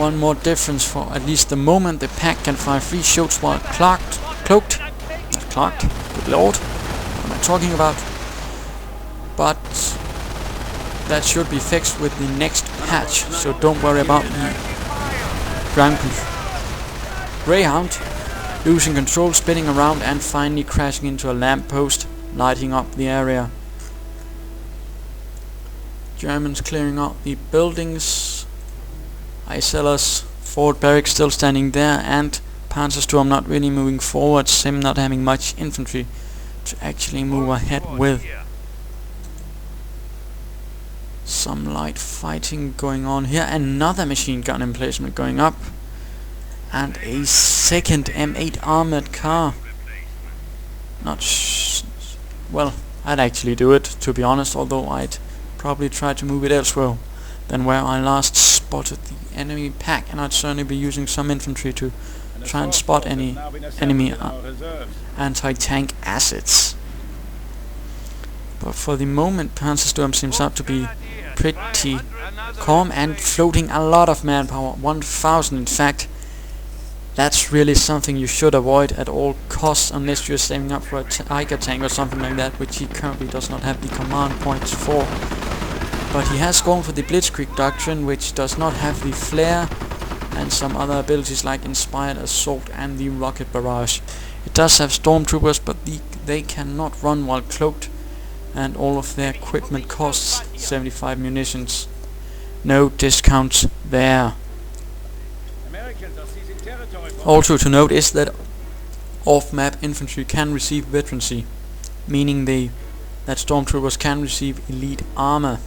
One more difference for at least the moment. The pack can fire 3 shots while cloaked. Not clocked. Good lord. What am I talking about? But that should be fixed with the next patch, so don't worry about the ground control. Greyhound losing control, spinning around and finally crashing into a lamppost, lighting up the area. Germans clearing out the buildings. Icella's forward barracks still standing there, and Panzarsturm not really moving forward, Sim not having much infantry to actually move ahead with. Some light fighting going on here. Another machine gun emplacement going up. And a second M8 armored car. Well, I'd actually do it, to be honest, although I'd probably try to move it elsewhere than where I last spotted the enemy pack, and I'd certainly be using some infantry to try and spot any enemy anti-tank assets. But for the moment, Panzarsturm seems out to be pretty calm and floating a lot of manpower, 1,000 in fact. That's really something you should avoid at all costs unless you're saving up for a Tiger tank or something like that, which he currently does not have the command points for. But he has gone for the Blitzkrieg doctrine, which does not have the flare and some other abilities like Inspired Assault and the Rocket Barrage. It does have Stormtroopers, but they cannot run while cloaked, and all of their equipment costs 75 munitions. No discounts there. Also to note is that off-map infantry can receive veterancy, meaning that Stormtroopers can receive elite armor.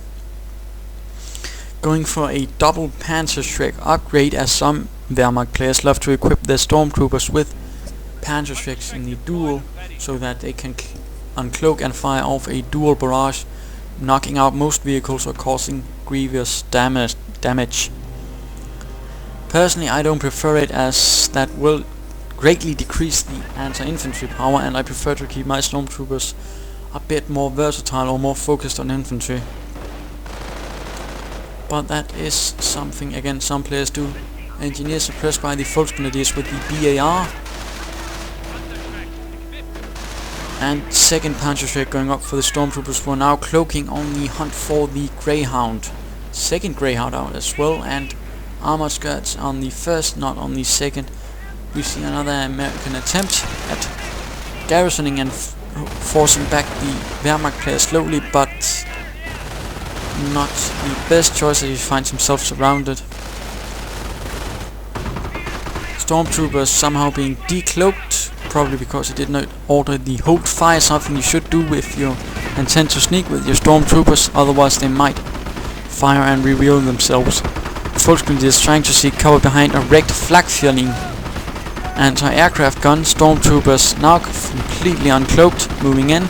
Going for a double Panzerschreck upgrade, as some Wehrmacht players love to equip their Stormtroopers with Panzerschrecks in the duel, so that they can uncloak and fire off a dual barrage, knocking out most vehicles or causing grievous damage. Personally, I don't prefer it, as that will greatly decrease the anti-infantry power, and I prefer to keep my Stormtroopers a bit more versatile or more focused on infantry. But that is something, again, some players do. Engineers suppressed by the Volksgrenadiers with the BAR. And second Panzerschreck going up for the Stormtroopers, who are now cloaking on the hunt for the Greyhound. Second Greyhound out as well, and armor skirts on the first, not on the second. We see another American attempt at garrisoning and forcing back the Wehrmacht player slowly, but not the best choice as he finds himself surrounded. Stormtroopers somehow being decloaked, probably because he did not order the hold fire, something you should do if you intend to sneak with your Stormtroopers, otherwise they might fire and reveal themselves. Volksgrenadiers is trying to seek cover behind a wrecked Flakfjörling anti-aircraft gun. Stormtroopers now completely uncloaked, moving in.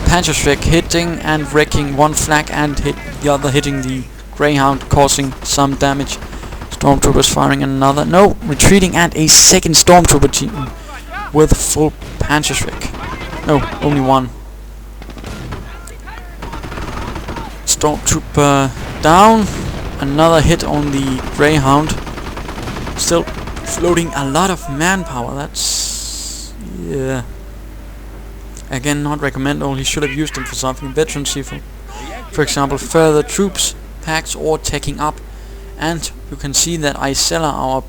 Panzerschreck hitting and wrecking one flak, and the other hitting the Greyhound, causing some damage. Stormtroopers firing another, retreating, and a second Stormtrooper team with full Panzerschreck. No, only one. Stormtrooper down. Another hit on the Greyhound. Still floating a lot of manpower. That's... yeah. Again, not recommendable. He should have used them for something. Veterancy, for example, further troops, packs, or taking up. And you can see that Icella, our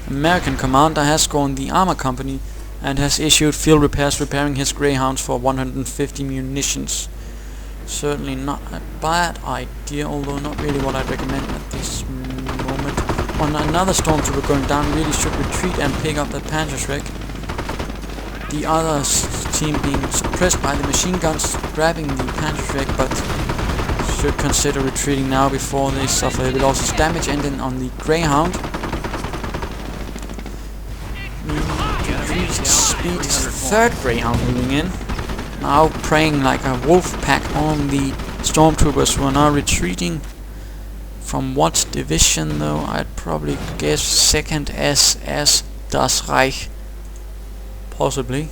American commander, has gone the armor company and has issued field repairs, repairing his Greyhounds for 150 munitions. Certainly not a bad idea, although not really what I'd recommend at this moment. On another Stormtrooper going down, really should retreat and pick up that Panzerschreck. The other team being suppressed by the machine guns, grabbing the Panzerschreck, but should consider retreating now before they suffer heavy losses. Damage ending on the Greyhound. Increased speed is the third Greyhound moving in. Now preying like a wolf pack on the Stormtroopers, who are now retreating. From what division though? I'd probably guess 2nd SS Das Reich. Possibly.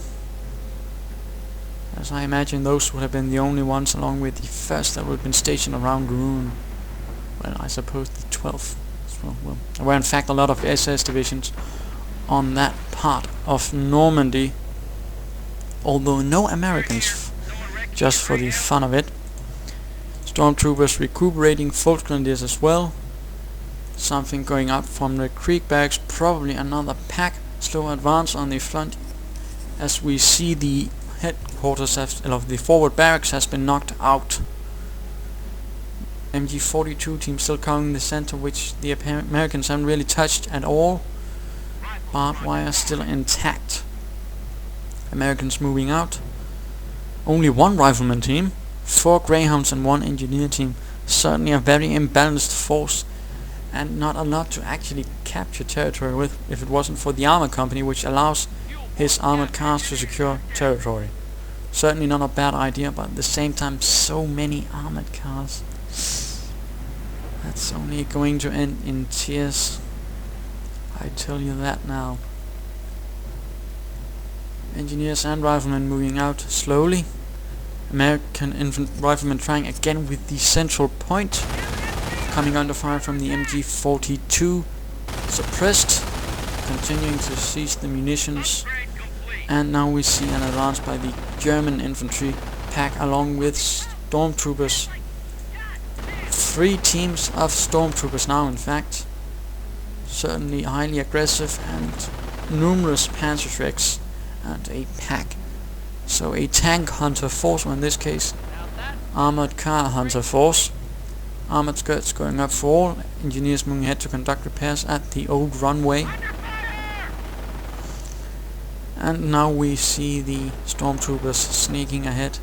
As I imagine those would have been the only ones, along with the 1st that would have been stationed around Rouen. Well, I suppose the 12th So, well, there were in fact a lot of SS divisions on that part of Normandy, although no Americans, just for the fun of it. Stormtroopers recuperating, Foot Grenadiers as well. Something going up from the Creek barracks, probably another pack. Slow advance on the front, as we see the headquarters of the forward barracks has been knocked out. MG42 team still covering the center, which the Americans haven't really touched at all. Barbed wire still intact. Americans moving out. Only one rifleman team, 4 Greyhounds and 1 engineer team. Certainly a very imbalanced force, and not a lot to actually capture territory with if it wasn't for the armor company, which allows his armored cars to secure territory. Certainly not a bad idea, but at the same time, so many armored cars. That's only going to end in tears, I tell you that now. Engineers and riflemen moving out slowly. American riflemen trying again with the central point. Coming under fire from the MG42. Suppressed. Continuing to seize the munitions. And now we see an advance by the German infantry pack along with stormtroopers. 3 teams of stormtroopers now, in fact. Certainly highly aggressive, and numerous Panzerschrecks and a pack. So a tank hunter force, or in this case armored car hunter force. Armored skirts going up for all. Engineers moving ahead to conduct repairs at the old runway. And now we see the stormtroopers sneaking ahead.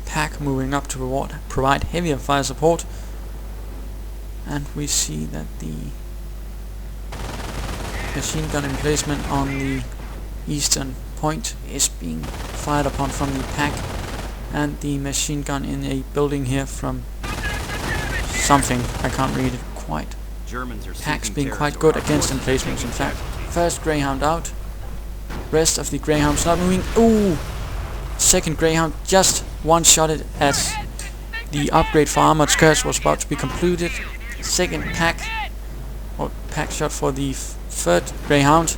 Pack moving up to provide heavier fire support. And we see that the machine gun emplacement on the eastern point is being fired upon from the pack, and the machine gun in a building here from something, I can't read it quite. Pack's being quite good against emplacements, in fact. First Greyhound out, rest of the Greyhounds not moving. Ooh! Second Greyhound just one-shotted as the upgrade for armored skirts was about to be concluded. Second pack, or pack shot for the third Greyhound,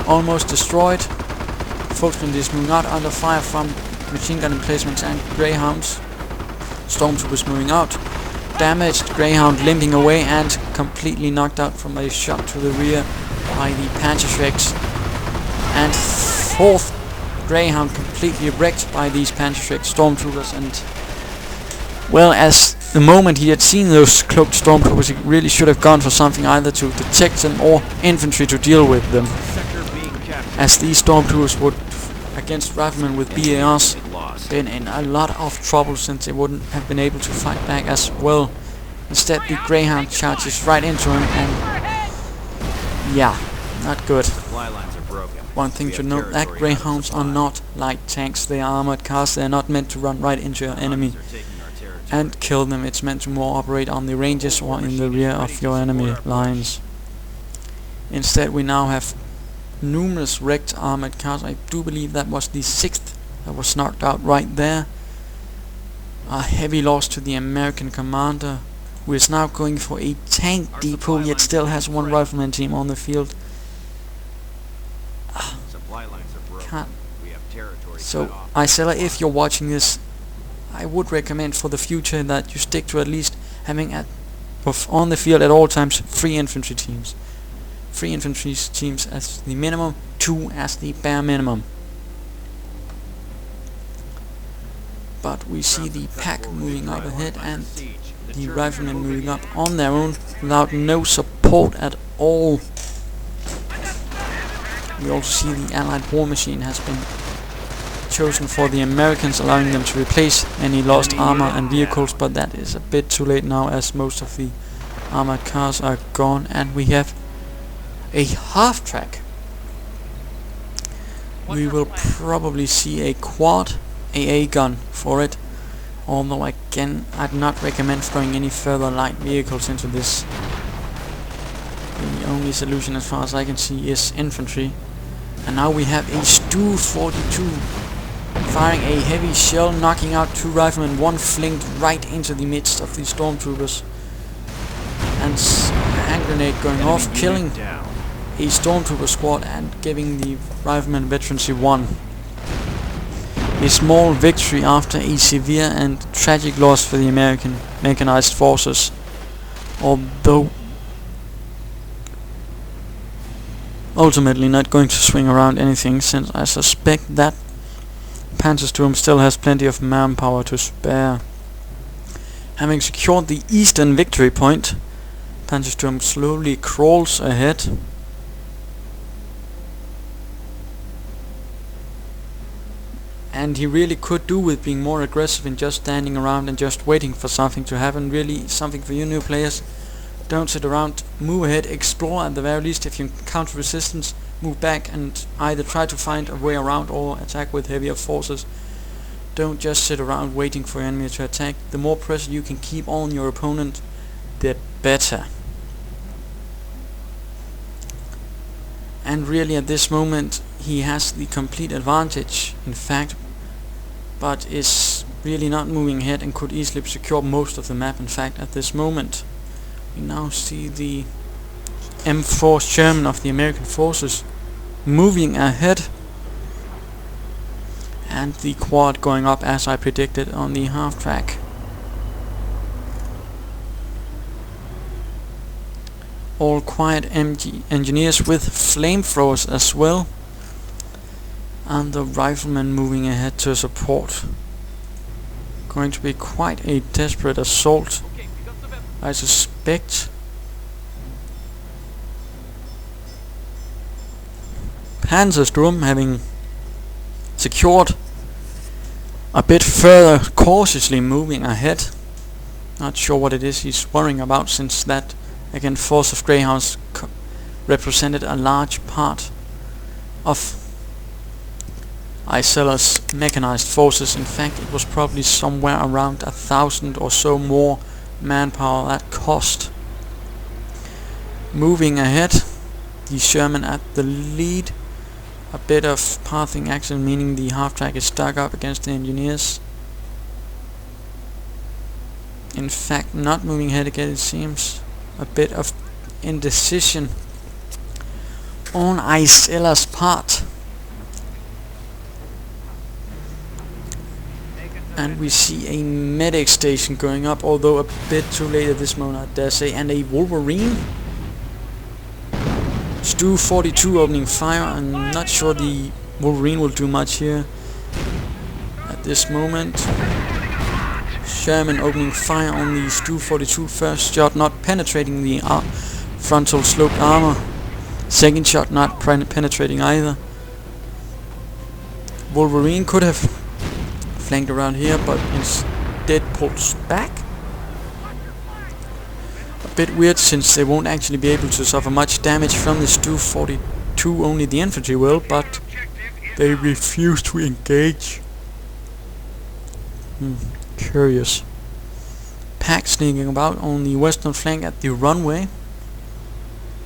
almost destroyed. Foot Grenadiers moving out under fire from machine gun emplacements and Greyhounds. Stormtroopers moving out. Damaged Greyhound limping away and completely knocked out from a shot to the rear by the Panzerschrecks. And fourth Greyhound completely wrecked by these Panzerschreck stormtroopers. And well, as the moment he had seen those cloaked stormtroopers, he really should have gone for something either to detect them or infantry to deal with them, as these stormtroopers would, against riflemen with BARs, been in a lot of trouble, since they wouldn't have been able to fight back as well. Instead, the Greyhound charges right into him, and yeah, not good. One thing to note, that Greyhounds are not light tanks. They are armored cars. They are not meant to run right into your enemy and kill them. It's meant to more operate on the ranges or in the rear of your enemy lines. Instead, we now have numerous wrecked armored cars. I do believe that was the 6th that was knocked out right there. A heavy loss to the American commander, who is now going for a tank depot, yet still has 1 rifleman team on the field. Can't. So, Icella, if you're watching this, I would recommend for the future that you stick to at least having on the field at all times 3 infantry teams. 3 infantry teams as the minimum, 2 as the bare minimum. But we see the pack moving up ahead and the riflemen moving up on their own without no support at all. We also see the Allied war machine has been chosen for the Americans, allowing them to replace any lost armor and vehicles, but that is a bit too late now, as most of the armored cars are gone, and we have a half-track. We will probably see a quad AA gun for it, although again I'd not recommend throwing any further light vehicles into this. The only solution, as far as I can see, is infantry. And now we have a Stu 42 firing a heavy shell, knocking out 2 riflemen, 1 flinked right into the midst of the stormtroopers. And hand grenade going off, killing a stormtrooper squad and giving the rifleman veterancy 1. A small victory after a severe and tragic loss for the American mechanized forces, although ultimately not going to swing around anything, since I suspect that Panzarsturm still has plenty of manpower to spare. Having secured the eastern victory point, Panzarsturm slowly crawls ahead. And he really could do with being more aggressive and just standing around and just waiting for something to happen. Really something for you new players. Don't sit around, move ahead, explore at the very least. If you encounter resistance, move back and either try to find a way around or attack with heavier forces. Don't just sit around waiting for your enemy to attack. The more pressure you can keep on your opponent, the better. And really at this moment he has the complete advantage, in fact, but is really not moving ahead and could easily secure most of the map. In fact, at this moment we now see the M4 Sherman of the American forces moving ahead, and the quad going up as I predicted on the half track. All quiet engineers with flamethrowers as well, and the riflemen moving ahead to support. Going to be quite a desperate assault, I suspect. Panzarsturm, having secured a bit further, cautiously moving ahead. Not sure what it is he's worrying about, since that, again, force of Greyhounds represented a large part of Icella's mechanized forces. In fact, it was probably somewhere around 1,000 or so more manpower at cost. Moving ahead, the Sherman at the lead. A bit of pathing action, meaning the half track is stuck up against the engineers. In fact, not moving ahead again, it seems. A bit of indecision on Icella's part. And we see a medic station going up, although a bit too late at this moment, I dare say, and a Wolverine. Stu 42 opening fire. I'm not sure the Wolverine will do much here at this moment. Sherman opening fire on the Stu 42. First shot not penetrating the frontal sloped armor. Second shot not penetrating either. Wolverine could have flanked around here, but instead pulls back. A bit weird, since they won't actually be able to suffer much damage from the Stu 42, only the infantry will, but they refuse to engage. Curious. Pack sneaking about on the western flank at the runway.